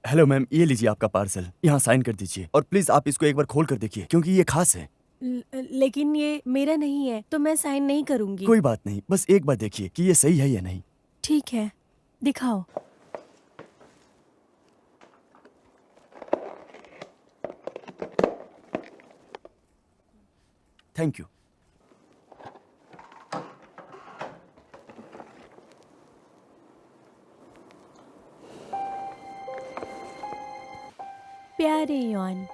Hello ma'am, ये लीजिए आपका पार्सल, यहाँ साइन कर दीजिए और प्लीज आप इसको एक बार खोल कर देखिए क्योंकि ये खास है। लेकिन ये मेरा नहीं है तो मैं साइन नहीं करूंगी। कोई बात नहीं, बस एक बार देखिए कि ये सही है या नहीं। ठीक है, दिखाओ। Thank you. प्यारे यौन,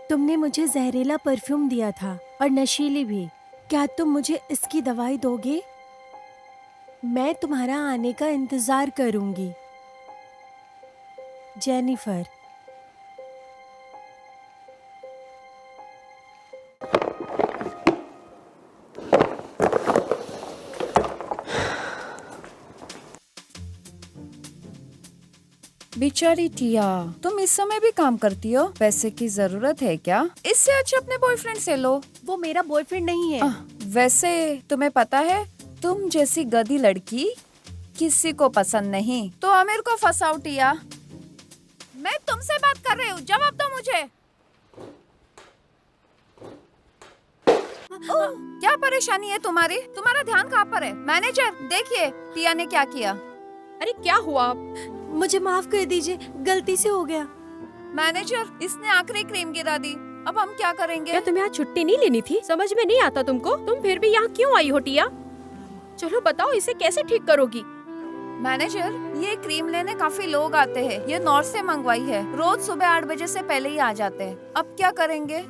तुमने मुझे जहरीला परफ्यूम दिया था और नशीली भी। क्या तुम मुझे इसकी दवाई दोगे? मैं तुम्हारा आने का इंतजार करूंगी। जेनिफर। बेचारी टिया, तुम इस समय भी काम करती हो? पैसे की जरूरत है क्या? इससे अच्छा अपने बॉयफ्रेंड से लो। वो मेरा बॉयफ्रेंड नहीं है। वैसे तुम्हें पता है, तुम जैसी गधी लड़की किसी को पसंद नहीं। तो आमिर को फंसाओ टिया। मैं तुमसे बात कर रही हूँ, जवाब दो मुझे। क्या परेशानी है तुम्हारी? तुम्हारा ध्यान कहाँ पर है? मैनेजर, देखिए टिया ने क्या किया। अरे क्या हुआ? मुझे माफ कर दीजिए, गलती से हो गया। मैनेजर, इसने आखिरी क्रीम गिरा दी। अब हम क्या करेंगे? क्या तुम्हें आज छुट्टी नहीं लेनी थी? समझ में नहीं आता तुमको? तुम फिर भी यहाँ क्यों आई हो टिया? चलो बताओ, इसे कैसे ठीक करोगी? मैनेजर, ये क्रीम लेने काफी लोग आते हैं। ये नॉर्थ से मंगवाई है। रोज सुबह 8 बजे से पहले ही आ जाते हैं। अब क्या करेंगे?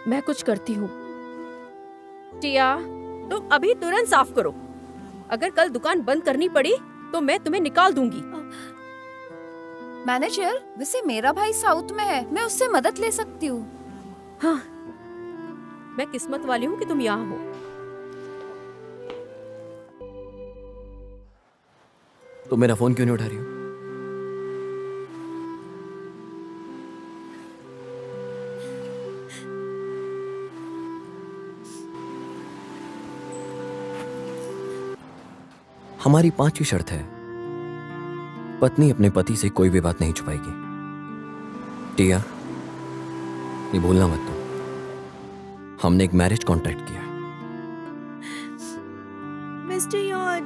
मैं कुछ करती हूँ। टिया, तुम अभी तुरंत साफ करो। अगर कल दुकान बंद करनी पड़ी तो मैं तुम्हें निकाल दूंगी। मैनेजर, वैसे मेरा भाई साउथ में है, मैं उससे मदद ले सकती हूँ। हाँ, मैं किस्मत वाली हूँ कि तुम यहाँ हो। तो मेरा फोन क्यों नहीं उठा रही हो? हमारी 5वीं शर्त है, पत्नी अपने पति से कोई भी बात नहीं छुपाएगी। टिया, ये भूलना मत तुम। हमने एक मैरिज कॉन्ट्रैक्ट किया है। मिस्टर यौन,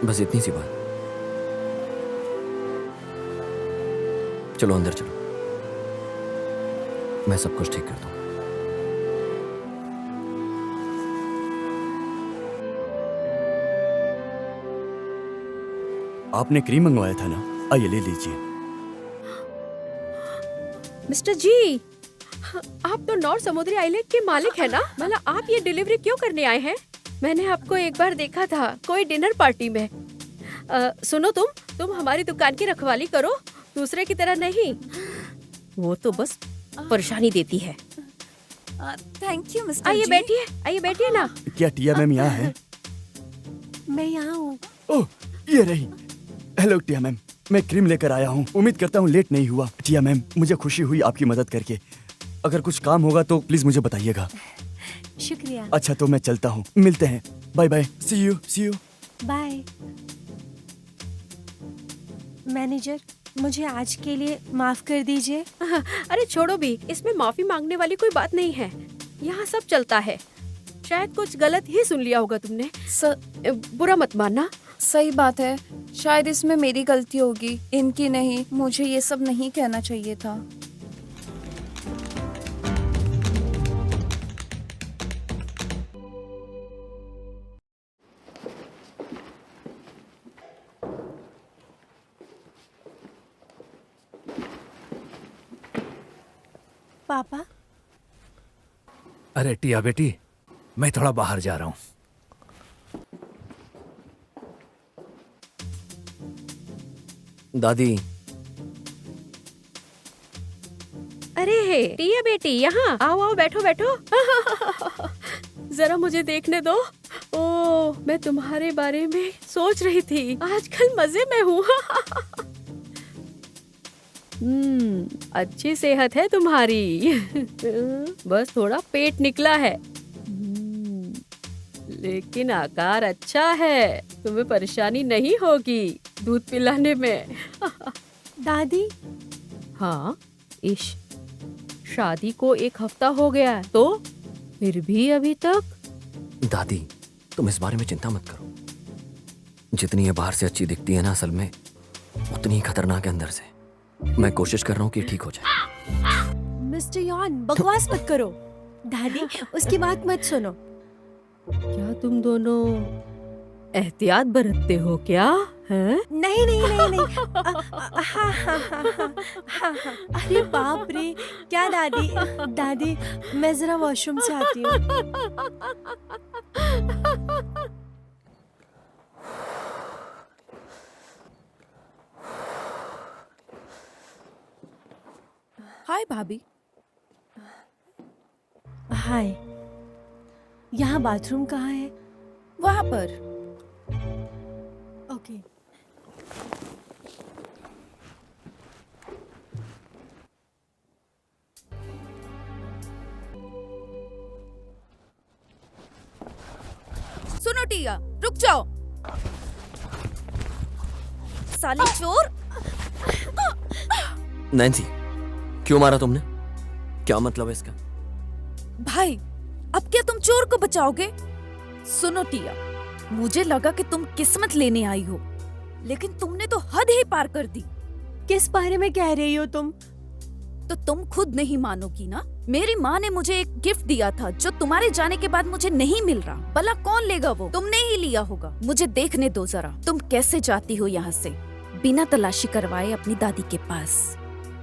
बस इतनी सी बात। चलो अंदर चलो, मैं सब कुछ ठीक करता हूँ। आपने क्रीम मंगवाया था ना, आइए ले लीजिए। मिस्टर जी, आप तो नॉर्थ समुद्री आइलैंड के मालिक है ना? मतलब आप ये डिलीवरी क्यों करने आए हैं? मैंने आपको एक बार देखा था कोई डिनर पार्टी में। सुनो, तुम हमारी दुकान की रखवाली करो, दूसरे की तरह नहीं। वो तो बस परेशानी देती है। थैंक यू मिस्टर आइए जी। बैठिए, आइए बैठिए ना। क्या टिया मैम यहाँ है? मैं यहाँ हूँ। ओह, ये रही। हेलो टिया मैम, मैं क्रीम लेकर आया हूँ। उम्मीद करता हूँ लेट नहीं हुआ। टिया मैम, मुझे खुशी हुई आपकी मदद करके। अगर कुछ काम होगा तो प्लीज मुझे बताइएगा। शुक्रिया। अच्छा, तो मैं चलता हूँ, मिलते हैं। Bye bye, see you see you. Bye. Manager, मुझे आज के लिए माफ कर दीजिए। अरे छोड़ो भी, इसमें माफी मांगने वाली कोई बात नहीं है। यहाँ सब चलता है। शायद कुछ गलत ही सुन लिया होगा तुमने। बुरा मत मानना। सही बात है, शायद इसमें मेरी गलती होगी, इनकी नहीं। मुझे ये सब नहीं कहना चाहिए था। पापा, अरे टिया बेटी, मैं थोड़ा बाहर जा रहा हूँ। दादी, अरे टिया बेटी, यहाँ आओ आओ, बैठो बैठो। जरा मुझे देखने दो। ओ, मैं तुम्हारे बारे में सोच रही थी। आजकल मजे में हूँ। अच्छी सेहत है तुम्हारी। बस थोड़ा पेट निकला है, लेकिन आकार अच्छा है। तुम्हें परेशानी नहीं होगी दूध पिलाने में। दादी, हाँ, इश, शादी को 1 हफ्ता हो गया है, तो फिर भी अभी तक। दादी, तुम इस बारे में चिंता मत करो। जितनी ये बाहर से अच्छी दिखती है ना, असल में उतनी ही खतरनाक है अंदर से। मैं कोशिश कर रहा हूँ कि ठीक हो जाए। मिस्टर यॉन, बकवास मत करो। दादी, उसकी बात मत सुनो। क्या तुम दोनों एहतियात बरतते हो क्या? हैं? नहीं नहीं नहीं नहीं। हाँ, हाँ, हाँ, हाँ। अरे बाप रे, क्या दादी? दादी, मैं जरा वॉशरूम से आती हूँ। हाय भाभी। हाय। यहाँ बाथरूम कहाँ है? वहाँ पर। ओके। सुनो टिया, रुक जाओ। साली चोर। नैन्सी, क्यों मारा तुमने? क्या मतलब है इसका? भाई, अब क्या तुम चोर को बचाओगे? सुनो टिया, मुझे लगा कि तुम किस्मत लेने आई हो, लेकिन तुमने तो हद ही पार कर दी। किस बारे में कह रही हो तुम? तो तुम खुद नहीं मानोगी ना। मेरी माँ ने मुझे एक गिफ्ट दिया था जो तुम्हारे जाने के बाद मुझे नहीं मिल रहा। भला कौन लेगा वो? तुमने ही लिया होगा। मुझे देखने दो जरा, तुम कैसे जाती हो यहाँ से बिना तलाशी करवाए अपनी दादी के पास।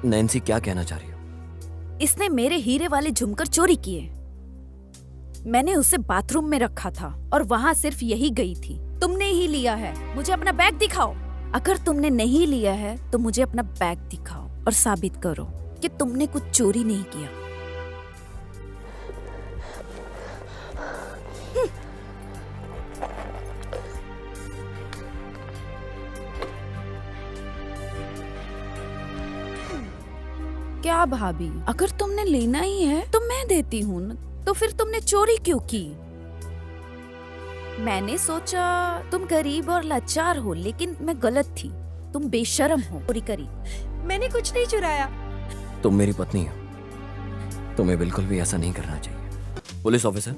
नैन्सी, क्या कहना चाह रही हो? इसने मेरे हीरे वाले झुमकर चोरी किए। मैंने उसे बाथरूम में रखा था और वहाँ सिर्फ यही गई थी। तुमने ही लिया है। मुझे अपना बैग दिखाओ। अगर तुमने नहीं लिया है तो मुझे अपना बैग दिखाओ और साबित करो कि तुमने कुछ चोरी नहीं किया। क्या भाभी, अगर तुमने लेना ही है तो मैं देती हूँ न। तो फिर तुमने चोरी क्यों की? मैंने सोचा तुम गरीब और लाचार हो, लेकिन मैं गलत थी। तुम बेशर्म हो, चोरी करी। मैंने कुछ नहीं चुराया। तुम मेरी पत्नी हो, तुम्हें बिल्कुल भी ऐसा नहीं करना चाहिए। पुलिस ऑफिसर,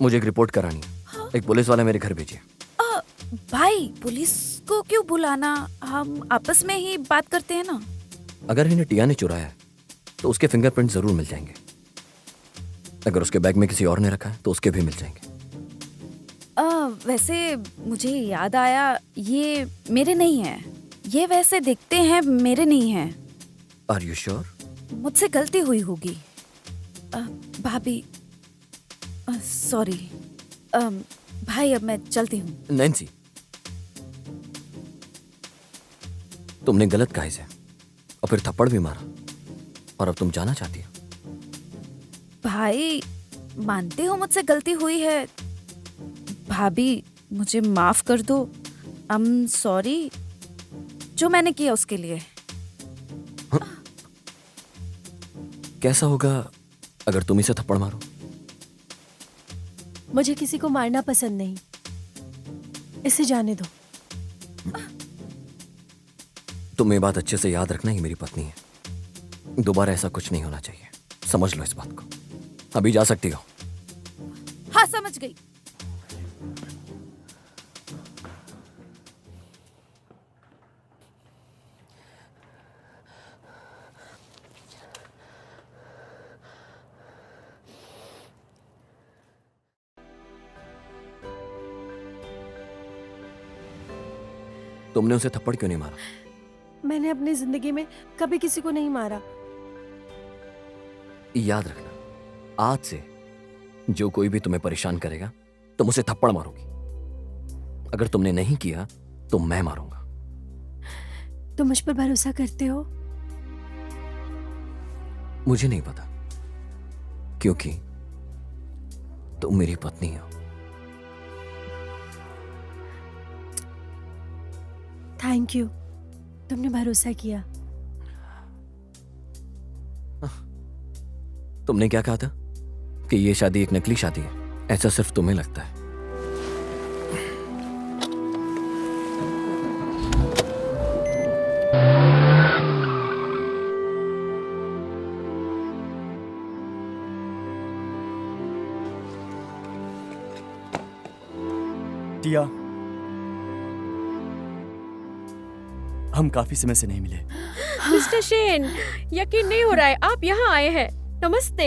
मुझे एक रिपोर्ट करानी है। हाँ? एक पुलिस वाला मेरे घर भेजिए। भाई, पुलिस को क्यों बुलाना? हम आपस में ही बात करते हैं ना। अगर इन्हें टिया ने चुराया है तो उसके फिंगरप्रिंट जरूर मिल जाएंगे। अगर उसके बैग में किसी और ने रखा है तो उसके भी मिल जाएंगे। वैसे मुझे याद आया, ये मेरे नहीं है। ये वैसे दिखते हैं, मेरे नहीं है। Are you sure? मुझसे गलती हुई होगी। भाभी, सॉरी। भाई, अब मैं चलती हूँ। नैन्सी, तुमने गलत कहा इसे और फिर थप्पड़ भी मारा, और अब तुम जाना चाहती हो। भाई, मानते हो मुझसे गलती हुई है। भाभी, मुझे माफ कर दो। आई एम सॉरी जो मैंने किया उसके लिए। कैसा होगा अगर तुम इसे थप्पड़ मारो? मुझे किसी को मारना पसंद नहीं। इसे जाने दो। तुम ये बात अच्छे से याद रखना, ही मेरी पत्नी है। दोबारा ऐसा कुछ नहीं होना चाहिए। समझ लो इस बात को। अभी जा सकती हो। हाँ, समझ गई। तुमने उसे थप्पड़ क्यों नहीं मारा? मैंने अपनी जिंदगी में कभी किसी को नहीं मारा। याद रखना, आज से जो कोई भी तुम्हें परेशान करेगा तुम उसे थप्पड़ मारोगी। अगर तुमने नहीं किया तो मैं मारूंगा। तुम मुझ पर भरोसा करते हो? मुझे नहीं पता, क्योंकि तुम मेरी पत्नी हो। थैंक यू, तुमने भरोसा किया। तुमने क्या कहा था कि ये शादी एक नकली शादी है? ऐसा सिर्फ तुम्हें लगता है। टिया, हम काफी समय से नहीं मिले। मिस्टर शेन, यकीन नहीं हो रहा है आप यहाँ आए हैं। नमस्ते।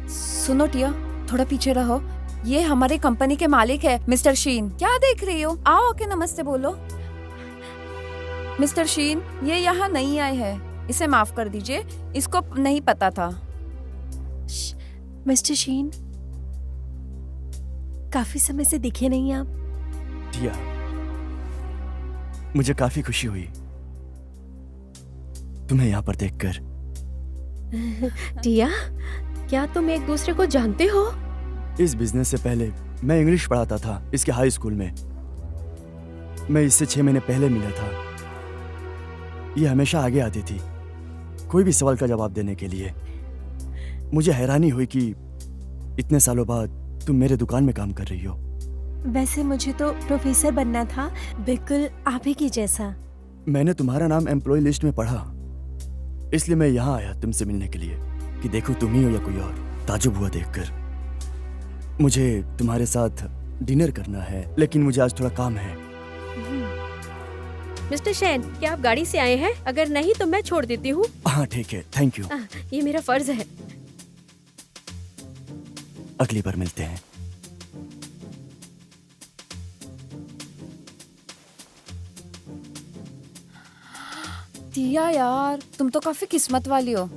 सुनो टिया, थोड़ा पीछे रहो। ये हमारे कंपनी के मालिक है मिस्टर शीन। क्या देख रही हो? आओ के नमस्ते बोलो। मिस्टर शीन, ये यहाँ नहीं आए हैं। इसे माफ कर दीजिए, इसको नहीं पता था। मिस्टर शीन, काफी समय से दिखे नहीं आप। टिया, मुझे काफी खुशी हुई तुम्हें यहाँ पर देखकर। टिया, क्या तुम एक दूसरे को जानते हो? इस बिजनेस से पहले मैं इंग्लिश पढ़ाता था इसके हाई स्कूल में। मैं इससे 6 महीने पहले मिला था। ये हमेशा आगे आती थी कोई भी सवाल का जवाब देने के लिए। मुझे हैरानी हुई कि इतने सालों बाद तुम मेरे दुकान में काम कर रही हो। वैसे मुझे तो प्रोफेसर बनना था, बिल्कुल आप ही की जैसा। मैंने तुम्हारा नाम एम्प्लॉय लिस्ट में पढ़ा, इसलिए मैं यहाँ आया तुमसे मिलने के लिए कि देखो तुम ही हो या कोई और। ताजुब हुआ देखकर। मुझे तुम्हारे साथ डिनर करना है, लेकिन मुझे आज थोड़ा काम है। मिस्टर शेन, क्या आप गाड़ी से आए हैं? अगर नहीं तो मैं छोड़ देती हूँ। हाँ ठीक है, थैंक यू। ये मेरा फर्ज है। अगली बार मिलते हैं। टिया यार, तुम तो काफी किस्मत वाली हो।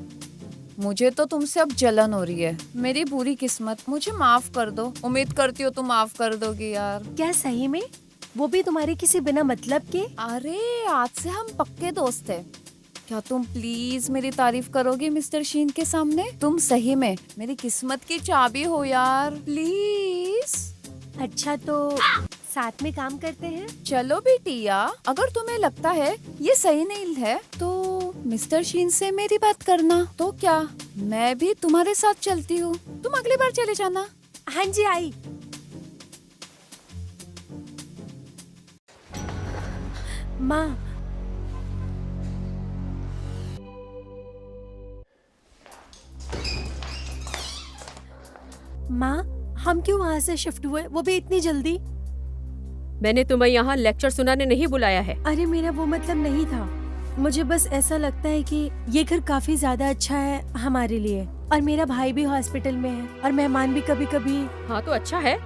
मुझे तो तुमसे अब जलन हो रही है। मेरी बुरी किस्मत, मुझे माफ कर दो। उम्मीद करती हो तुम माफ कर दोगी यार। क्या सही में? वो भी तुम्हारे किसी बिना मतलब के? अरे आज से हम पक्के दोस्त हैं। क्या तुम प्लीज मेरी तारीफ करोगे मिस्टर शीन के सामने? तुम सही में मेरी किस्मत की चाबी हो यार, प्लीज। अच्छा तो साथ में काम करते हैं। चलो भी टिया, अगर तुम्हें लगता है ये सही नहीं है तो मिस्टर शीन से मेरी बात करना। तो क्या मैं भी तुम्हारे साथ चलती हूँ? तुम अगली बार चले जाना। हाँ जी आई। माँ, माँ, हम क्यों वहाँ से शिफ्ट हुए, वो भी इतनी जल्दी? मैंने तुम्हें यहाँ लेक्चर सुनाने नहीं बुलाया है। अरे मेरा वो मतलब नहीं था। मुझे बस ऐसा लगता है कि ये घर काफी ज्यादा अच्छा है हमारे लिए, और मेरा भाई भी हॉस्पिटल में है और मेहमान भी कभी कभी। हाँ तो अच्छा है।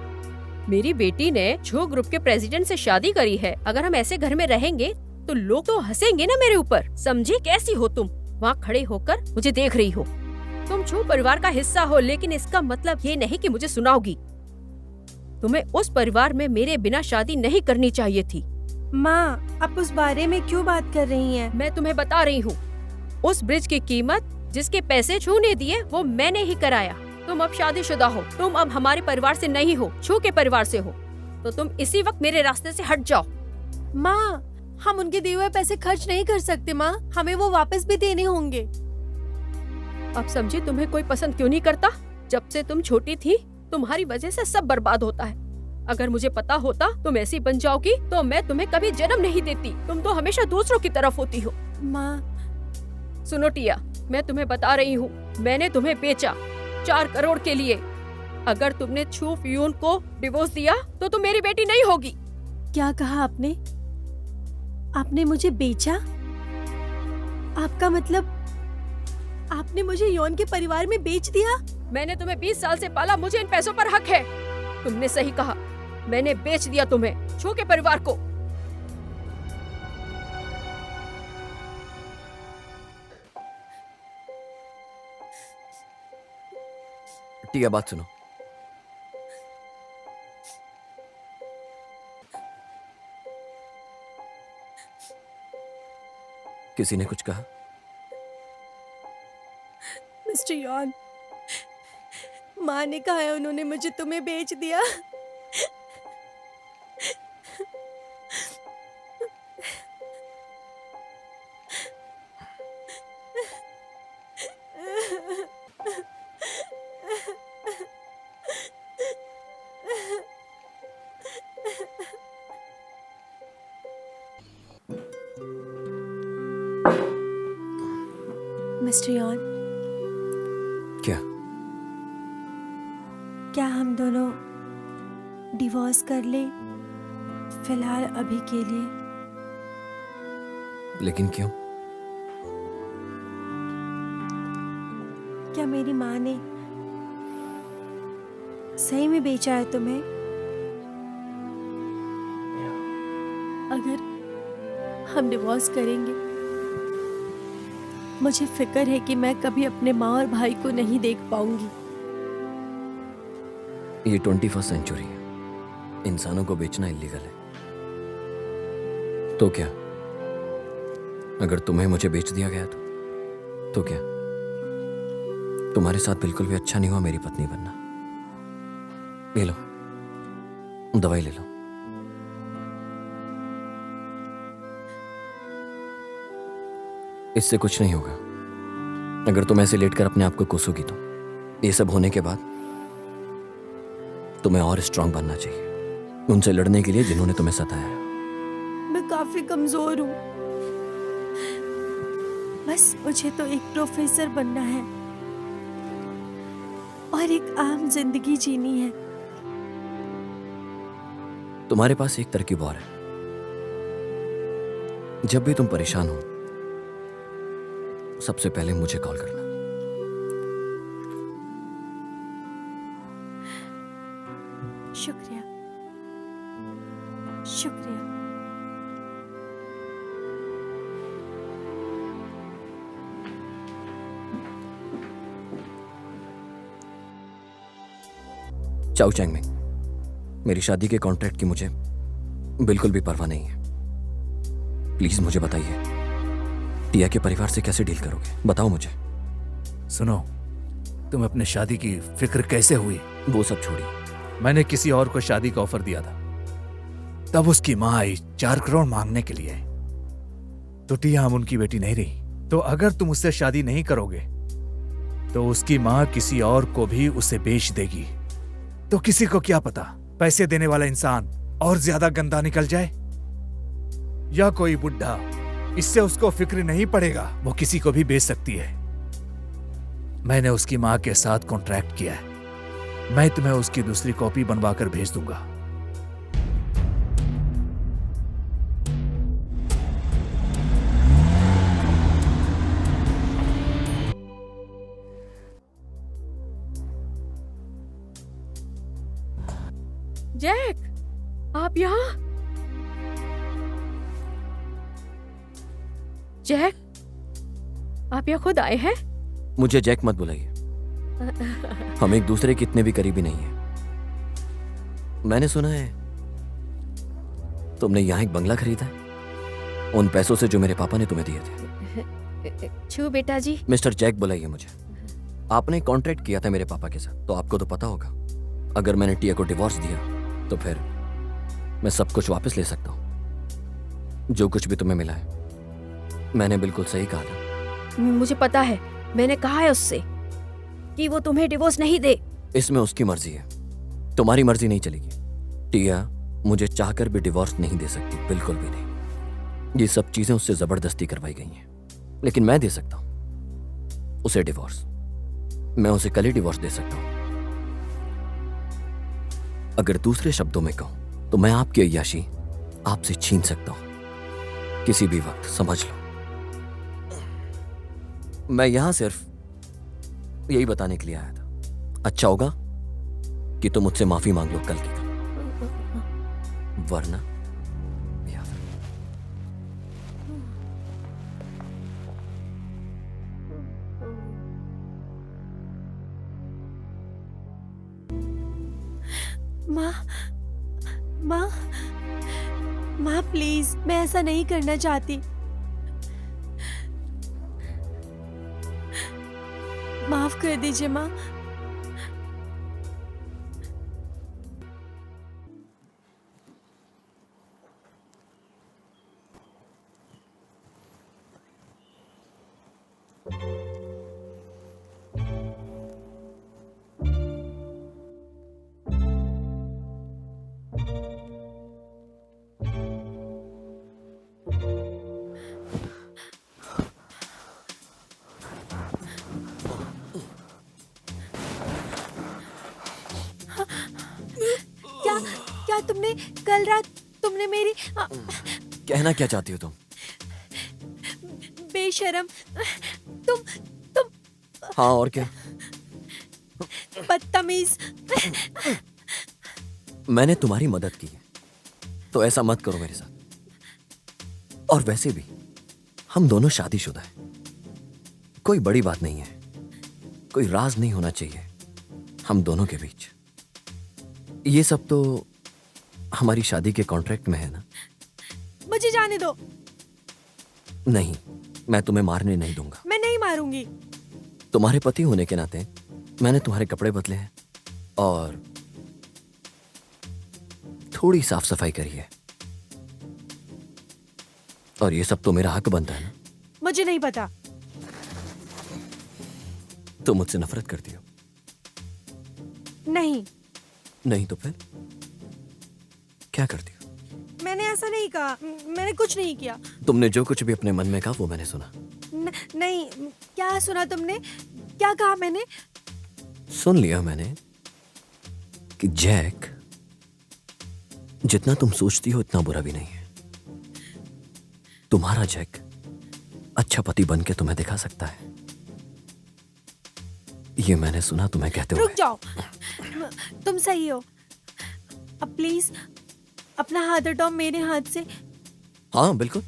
मेरी बेटी ने छो ग्रुप के प्रेसिडेंट से शादी करी है। अगर हम ऐसे घर में रहेंगे तो लोग तो हंसेंगे ना मेरे ऊपर। समझी कैसी हो तुम? वहाँ खड़े होकर मुझे देख रही हो। तुम छो परिवार का हिस्सा हो, लेकिन इसका मतलब ये नहीं कि मुझे सुनाओगी। तुम्हें उस परिवार में मेरे बिना शादी नहीं करनी चाहिए थी। माँ, आप उस बारे में क्यों बात कर रही हैं? मैं तुम्हें बता रही हूँ, उस ब्रिज की कीमत जिसके पैसे छू ने दिए वो मैंने ही कराया। तुम अब शादीशुदा हो, तुम अब हमारे परिवार से नहीं हो, छू के परिवार से हो। तो तुम इसी वक्त मेरे रास्ते से हट जाओ। माँ, हम उनके दिए हुए पैसे खर्च नहीं कर सकते माँ, हमें वो वापस भी देने होंगे। अब समझी तुम्हें कोई पसंद क्यों नहीं करता? जब से तुम छोटी थी तुम्हारी वजह से सब बर्बाद होता है। अगर मुझे पता होता तुम ऐसी बन जाओगी तो मैं तुम्हें कभी जन्म नहीं देती। तुम तो हमेशा दूसरों की तरफ होती हो। माँ, सुनो टिया, मैं तुम्हें बता रही हूँ, मैंने तुम्हें बेचा 4 करोड़ के लिए। अगर तुमने छू फ्यून को डिवोर्स दिया तो तुम मेरी बेटी नहीं होगी। क्या कहा आपने? आपने मुझे बेचा? आपका मतलब आपने मुझे यौन के परिवार में बेच दिया? मैंने तुम्हें 20 साल से पाला, मुझे इन पैसों पर हक है। तुमने सही कहा, मैंने बेच दिया तुम्हें, छू के परिवार को। टिया बात सुनो। किसी ने कुछ कहा? मिस्टर यौन, माँ ने कहा है उन्होंने मुझे तुम्हें बेच दिया। मिस्टर यॉन, क्या? क्या हम दोनों डिवोर्स कर लें? फिलहाल अभी के लिए। लेकिन क्यों? क्या मेरी माँ ने सही में बेचा है तुम्हें? अगर हम डिवोर्स करेंगे, मुझे फिक्र है कि मैं कभी अपने माँ और भाई को नहीं देख पाऊंगी। ये 21st सेंचुरी है, इंसानों को बेचना इलीगल है। तो क्या अगर तुम्हें मुझे बेच दिया गया तो क्या? तुम्हारे साथ बिल्कुल भी अच्छा नहीं हुआ मेरी पत्नी बनना। ले लो, दवाई ले लो। इससे कुछ नहीं होगा। अगर तुम ऐसे लेटकर अपने आप को कोसोगी तो ये सब होने के बाद तुम्हें और स्ट्रांग बनना चाहिए उनसे लड़ने के लिए जिन्होंने तुम्हें सताया है। मैं काफी कमजोर हूँ। बस मुझे तो एक प्रोफेसर बनना है और एक आम जिंदगी जीनी है। तुम्हारे पास एक तरकीब और है। जब भी तुम परेशान हो, सबसे पहले मुझे कॉल करना। शुक्रिया, शुक्रिया। चाओ चैंगमिंग, मेरी शादी के कॉन्ट्रैक्ट की मुझे बिल्कुल भी परवाह नहीं है। प्लीज मुझे बताइए, टिया के परिवार से कैसे डील करोगे? बताओ मुझे। सुनो, तुम अपने शादी की फिक्र कैसे हुई? वो सब छोड़िए। मैंने किसी और को शादी का ऑफर दिया था, तब उसकी माँ आई 4 करोड़ मांगने के लिए। तो टिया हम उनकी बेटी नहीं रही। तो अगर तुम उससे शादी नहीं करोगे तो उसकी माँ किसी और को भी उसे बेच देगी। तो किसी को क्या पता, पैसे देने वाला इंसान और ज्यादा गंदा निकल जाए, या कोई बुढ़ा, इससे उसको फिक्र नहीं पड़ेगा, वो किसी को भी बेच सकती है। मैंने उसकी माँ के साथ कॉन्ट्रैक्ट किया है। मैं तुम्हें उसकी दूसरी कॉपी बनवाकर भेज दूंगा। जैक, आप यहाँ? जैक, आप यहाँ खुद आए हैं? मुझे जैक मत बुलाइए। हम एक दूसरे के इतने भी करीबी नहीं हैं। मैंने सुना है तुमने यहाँ एक बंगला खरीदा है, उन पैसों से जो मेरे पापा ने तुम्हें दिए थे। छू बेटा जी। मिस्टर जैक बुलाइए मुझे। आपने कॉन्ट्रैक्ट किया था मेरे पापा के साथ, तो आपको तो पता होगा। अगर मैंने टिया को डिवोर्स दिया तो फिर मैं सब कुछ वापस ले सकता हूँ। जो कुछ भी तुम्हें मिला है, मैंने बिल्कुल सही कहा था। मुझे पता है, मैंने कहा है उससे कि वो तुम्हें डिवोर्स नहीं दे। इसमें उसकी मर्जी है, तुम्हारी मर्जी नहीं चलेगी। टिया मुझे चाहकर भी डिवोर्स नहीं दे सकती, बिल्कुल भी नहीं। ये सब चीजें उससे जबरदस्ती करवाई गई हैं, लेकिन मैं दे सकता हूं उसे डिवोर्स। मैं उसे कल ही डिवोर्स दे सकता हूं। अगर दूसरे शब्दों में कहूं तो मैं आपकी अय्याशी आपसे छीन सकता हूं किसी भी वक्त, समझ लो। मैं यहां सिर्फ यही बताने के लिए आया था, अच्छा होगा कि तुम मुझसे माफी मांग लो कल की तरह, वरना याद रखो। माँ, माँ, माँ प्लीज, मैं ऐसा नहीं करना चाहती। माफ कर दीजिए माँ। कल रात तुमने मेरी कहना क्या चाहती हो तुम? बेशरम, तुम हाँ और क्या? बदतमीज। मैंने तुम्हारी मदद की है, तो ऐसा मत करो मेरे साथ। और वैसे भी हम दोनों शादीशुदा हैं, कोई बड़ी बात नहीं है, कोई राज नहीं होना चाहिए हम दोनों के बीच। ये सब तो हमारी शादी के कॉन्ट्रैक्ट में है ना? मुझे जाने दो। नहीं, मैं तुम्हें मारने नहीं दूंगा। मैं नहीं मारूंगी। तुम्हारे पति होने के नाते मैंने तुम्हारे कपड़े बदले हैं और थोड़ी साफ सफाई करी है, और ये सब तो मेरा हक बनता है ना? मुझे नहीं पता। तुम मुझसे नफरत करती हो? नहीं, नहीं तो फिर क्या करती हो? मैंने ऐसा नहीं कहा, मैंने कुछ नहीं किया। तुमने जो कुछ भी अपने मन में कहा वो मैंने सुना। नहीं, क्या सुना तुमने? क्या कहा मैंने? सुन लिया मैंने कि जैक जितना तुम सोचती हो इतना बुरा भी नहीं है। तुम्हारा जैक अच्छा पति बन के तुम्हें दिखा सकता है, ये मैंने सुना तुम्हें कहते हुए। रुक जाओ, तुम सही हो। अब प्लीज अपना हाथ हटाओ मेरे हाथ से। हाँ बिल्कुल।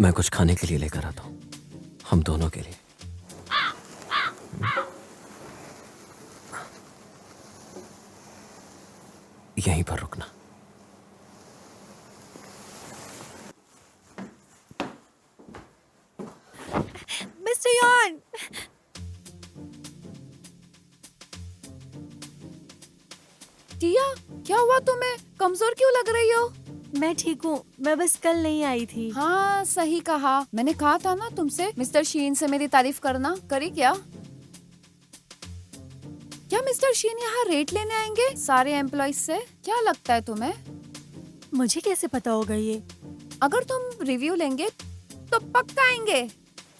मैं कुछ खाने के लिए लेकर आता हूं, हम दोनों के लिए। यहीं पर रुकना। मिस्टर यॉन, टिया, क्या हुआ तुम्हें? कमजोर क्यों लग रही हो? मैं ठीक हूँ, मैं बस कल नहीं आई थी। हाँ सही कहा, मैंने कहा था ना तुमसे मिस्टर शीन से मेरी तारीफ करना। करी क्या? क्या मिस्टर शीन यहाँ रेट लेने आएंगे सारे एम्प्लॉइज से? क्या लगता है तुम्हें? मुझे कैसे पता होगा ये? अगर तुम रिव्यू लेंगे तो पक्का आएंगे,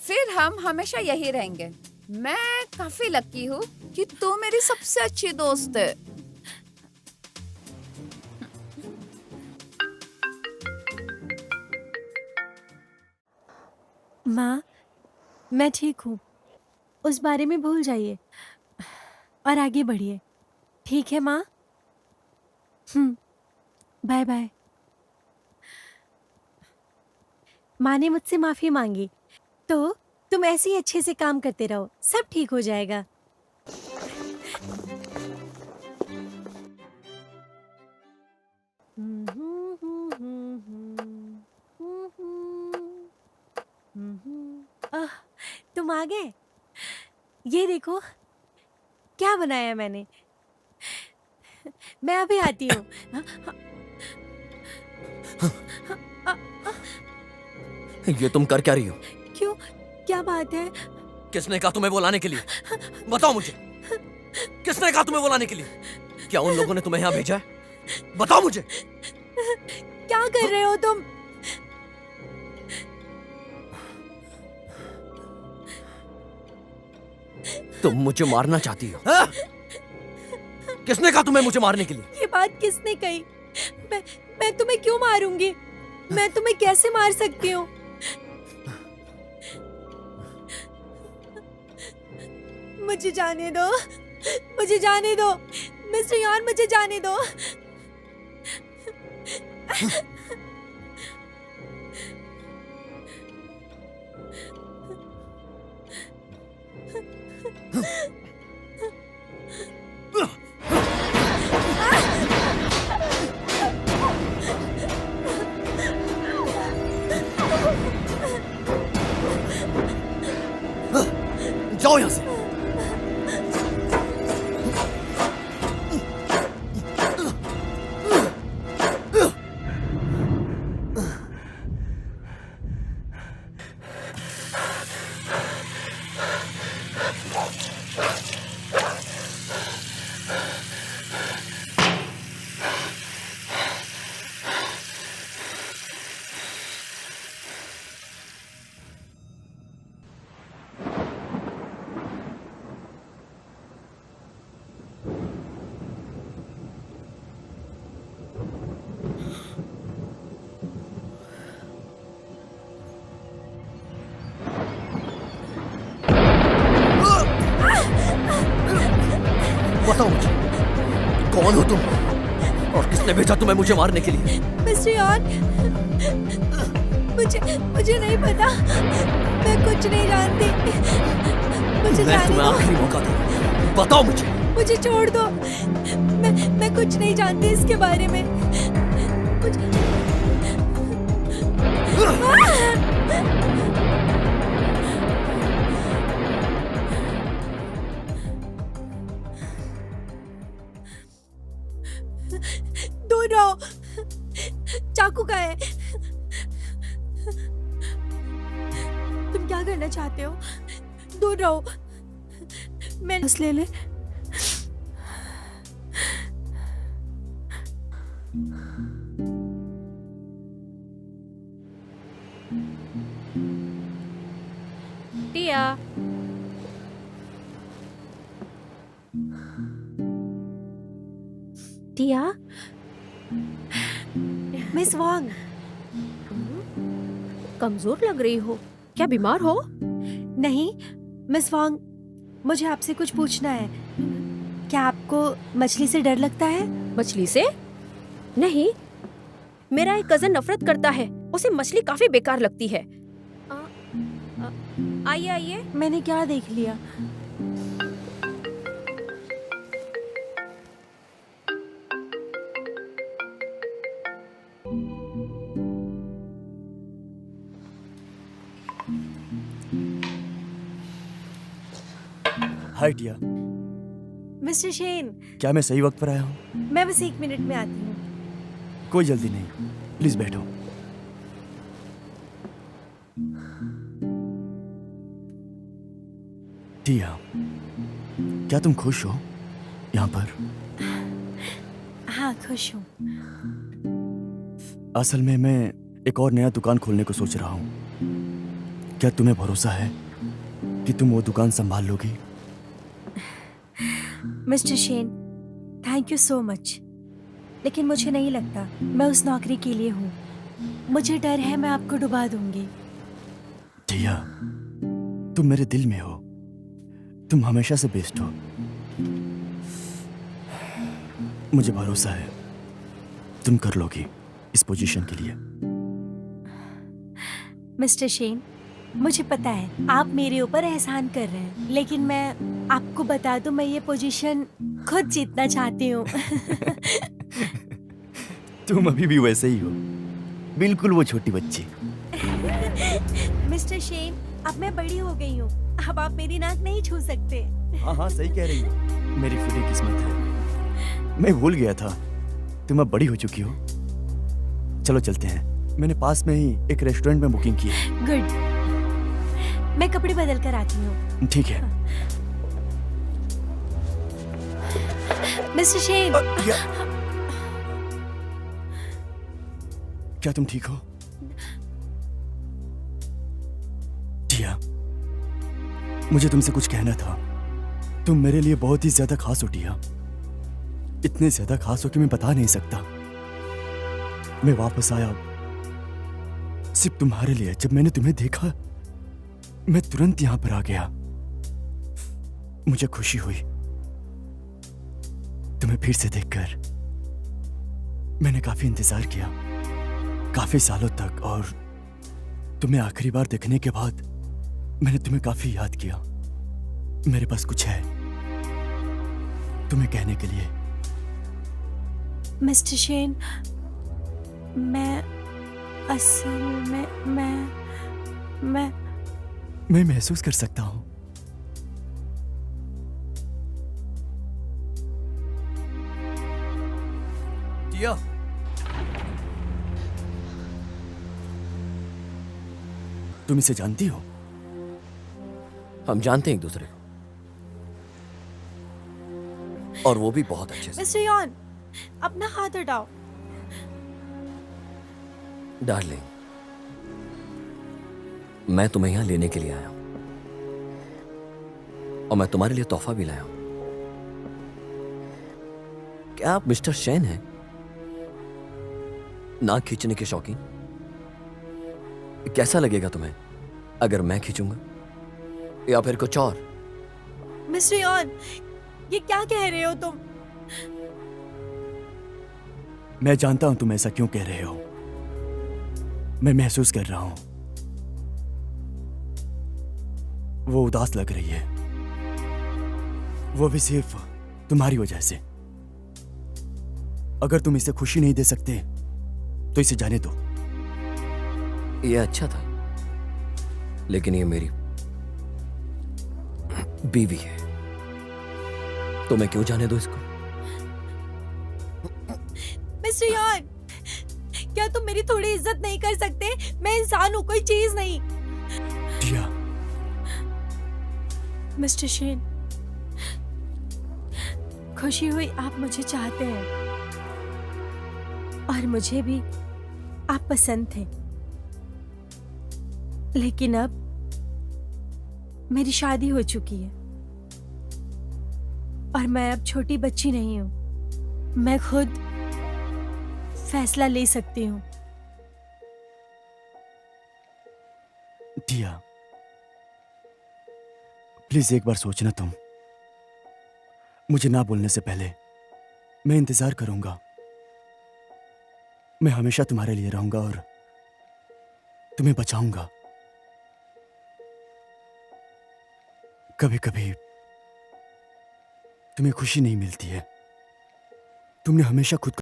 फिर हम हमेशा यही रहेंगे। मैं काफी लकी हूँ कि तू मेरी सबसे अच्छी दोस्त है। माँ, मैं ठीक हूँ, उस बारे में भूल जाइए और आगे बढ़िए। ठीक है माँ? Bye bye. माँ ने मुझसे माफी मांगी, तो तुम ऐसे ही अच्छे से काम करते रहो, सब ठीक हो जाएगा। तुम आ गए? ये देखो क्या बनाया मैंने। मैं अभी आती हूँ। ये तुम कर क्या रही हो? क्यों, क्या बात है? किसने कहा तुम्हें बुलाने के लिए? बताओ मुझे, किसने कहा तुम्हें बुलाने के लिए? क्या उन लोगों ने तुम्हें यहाँ भेजा है? बताओ मुझे। क्या कर रहे हो तुम? तुम मुझे मारना चाहती हो? हाँ? किसने कहा तुम्हें मुझे मारने के लिए? ये बात किसने कही? मैं तुम्हें क्यों मारूंगी? मैं तुम्हें कैसे मार सकती हूँ? मुझे जाने दो, मुझे जाने दो मिस्टर यान, मुझे जाने दो। जाओ यहां से। बताओ मुझे, कौन हो तुम और किसने भेजा तुम्हें मुझे मारने के लिए? मिस्टर यॉन, मुझे नहीं पता, मैं कुछ नहीं जानती, मुझे मैं जाने तुम्हें दो, आखिरी मौका दूं, बताओ मुझे। मुझे छोड़ दो, मैं कुछ नहीं जानती इसके बारे में, मुझे दूर रहो, चाकू का है, तुम क्या करना चाहते हो? दूर रहो, मैं बस ले ले। टिया, टिया, मिस वांग, कमजोर लग रही हो, क्या बीमार हो? नहीं मिस वांग, मुझे आपसे कुछ पूछना है। क्या आपको मछली से डर लगता है? मछली से? नहीं, मेरा एक कजन नफरत करता है, उसे मछली काफी बेकार लगती है। आइए आइए। मैंने क्या देख लिया? हाय टिया, मिस्टर शेन, क्या मैं सही वक्त पर आया हूँ? मैं बस 1 मिनट में आती हूँ। कोई जल्दी नहीं, प्लीज बैठो। टिया, क्या तुम खुश हो यहाँ पर? हाँ, खुश हूँ। असल में मैं एक और नया दुकान खोलने को सोच रहा हूँ। क्या तुम्हें भरोसा है कि तुम वो दुकान संभाल लोगी? Mister Shane, thank you so much, लेकिन मुझे नहीं लगता मैं उस नौकरी के लिए हूँ। मुझे डर है मैं आपको डुबा दूंगी। टिया, तुम मेरे दिल में हो, तुम हमेशा से बेस्ट हो। मुझे भरोसा है तुम कर लोगी इस पोजीशन के लिए। मिस्टर शेन, मुझे पता है आप मेरे ऊपर एहसान कर रहे हैं, लेकिन मैं आपको बता दूं, मैं ये पोजीशन खुद जीतना चाहती हूँ। तुम अभी भी वैसे ही हो, बिल्कुल वो छोटी बच्ची। मिस्टर शेन, अब मैं बड़ी हो गई हूँ, अब आप मेरी नाक नहीं छू सकते। हाँ हाँ, सही कह रही हो, मेरी फटी किस्मत है। मैं भूल गया था तुम अब बड़ी हो चुकी हो। चलो चलते हैं, मैंने पास में ही एक रेस्टोरेंट में बुकिंग की है। गुड, मैं कपड़े बदल कर आती हूँ। ठीक है। मिस्टर शेन, क्या तुम ठीक हो? टिया, मुझे तुमसे कुछ कहना था। तुम मेरे लिए बहुत ही ज्यादा खास हो टिया, इतने ज्यादा खास हो कि मैं बता नहीं सकता। मैं वापस आया सिर्फ तुम्हारे लिए। जब मैंने तुम्हें देखा मैं तुरंत यहां पर आ गया। मुझे खुशी हुई तुम्हें फिर से देखकर। मैंने काफी इंतजार किया, काफी सालों तक, और तुम्हें आखिरी बार देखने के बाद मैंने तुम्हें काफी याद किया। मेरे पास कुछ है तुम्हें कहने के लिए। मिस्टर शेन, मैं असल में मैं महसूस कर सकता हूं। टिया, तुम इसे जानती हो? हम जानते हैं एक दूसरे को, और वो भी बहुत अच्छे से। मिस्टर यॉन, अपना हाथ हटाओ। डार्लिंग, मैं तुम्हें यहां लेने के लिए आया हूं, और मैं तुम्हारे लिए तोहफा भी लाया हूं। क्या आप मिस्टर शेन हैं? नाक खींचने के शौकीन? कैसा लगेगा तुम्हें अगर मैं खींचूंगा, या फिर कुछ और? मिस्टर यॉन, ये क्या कह रहे हो तुम? मैं जानता हूं तुम ऐसा क्यों कह रहे हो। मैं महसूस कर रहा हूं। वो उदास लग रही है, वो भी सिर्फ तुम्हारी वजह से। अगर तुम इसे खुशी नहीं दे सकते तो इसे जाने दो। ये अच्छा था, लेकिन ये मेरी बीवी है, तो मैं क्यों जाने दूं इसको? मिस्टर यान, क्या तुम मेरी थोड़ी इज्जत नहीं कर सकते? मैं इंसान हूँ, कोई चीज नहीं। टिया, मिस्टर शेन, खुशी हुई आप मुझे चाहते हैं और मुझे भी आप पसंद थे, लेकिन अब मेरी शादी हो चुकी है और मैं अब छोटी बच्ची नहीं हूं। मैं खुद फैसला ले सकती हूँ। टिया, प्लीज एक बार सोचना तुम। मुझे ना बोलने से पहले मैं इंतजार करूंगा। मैं हमेशा तुम्हारे लिए रहूंगा और तुम्हें बचाऊंगा। कभी कभी तुम्हें खुशी नहीं मिलती है। तुमने हमेशा खुद